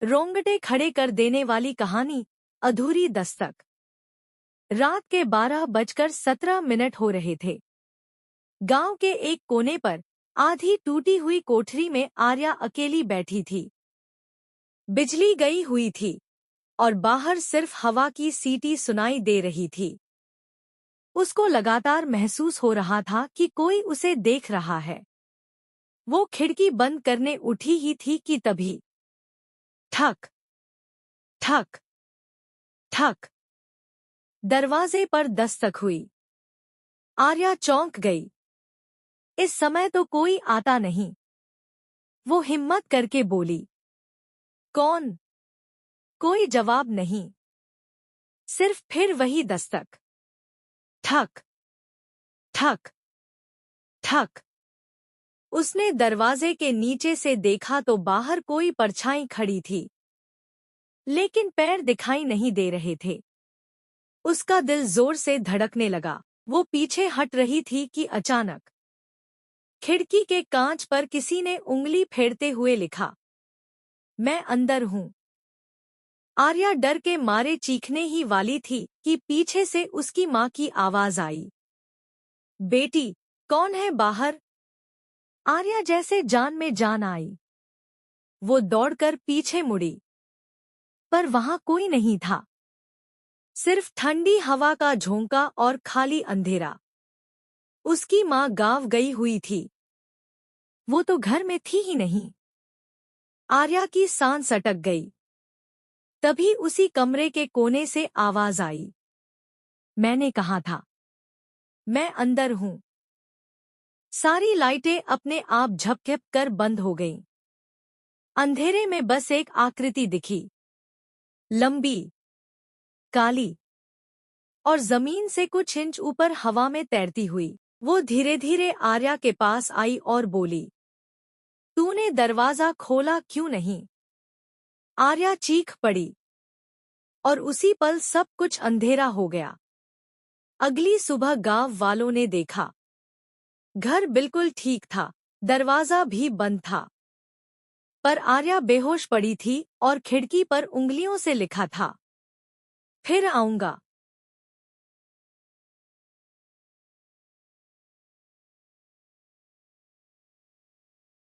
रोंगटे खड़े कर देने वाली कहानी, अधूरी दस्तक। रात के 12:17 हो रहे थे। गांव के एक कोने पर आधी टूटी हुई कोठरी में आर्या अकेली बैठी थी। बिजली गई हुई थी और बाहर सिर्फ हवा की सीटी सुनाई दे रही थी। उसको लगातार महसूस हो रहा था कि कोई उसे देख रहा है। वो खिड़की बंद करने उठी ही थी कि तभी ठक ठक ठक, दरवाजे पर दस्तक हुई। आर्या चौंक गई। इस समय तो कोई आता नहीं। वो हिम्मत करके बोली, कौन? कोई जवाब नहीं, सिर्फ फिर वही दस्तक। ठक ठक ठक। उसने दरवाजे के नीचे से देखा तो बाहर कोई परछाई खड़ी थी, लेकिन पैर दिखाई नहीं दे रहे थे। उसका दिल जोर से धड़कने लगा। वो पीछे हट रही थी कि अचानक खिड़की के कांच पर किसी ने उंगली फेरते हुए लिखा, मैं अंदर हूं। आर्या डर के मारे चीखने ही वाली थी कि पीछे से उसकी माँ की आवाज आई, बेटी, कौन है बाहर? आर्या जैसे जान में जान आई। वो दौड़कर पीछे मुड़ी, पर वहां कोई नहीं था। सिर्फ ठंडी हवा का झोंका और खाली अंधेरा। उसकी माँ गाँव गई हुई थी। वो तो घर में थी ही नहीं। आर्या की सांस अटक गई। तभी उसी कमरे के कोने से आवाज आई, मैंने कहा था, मैं अंदर हूं। सारी लाइटें अपने आप झपझप कर बंद हो गईं। अंधेरे में बस एक आकृति दिखी, लंबी, काली और जमीन से कुछ इंच ऊपर हवा में तैरती हुई। वो धीरे धीरे आर्या के पास आई और बोली, तूने दरवाजा खोला क्यों नहीं? आर्या चीख पड़ी और उसी पल सब कुछ अंधेरा हो गया। अगली सुबह गांव वालों ने देखा, घर बिल्कुल ठीक था, दरवाजा भी बंद था, पर आर्या बेहोश पड़ी थी और खिड़की पर उंगलियों से लिखा था, फिर आऊंगा।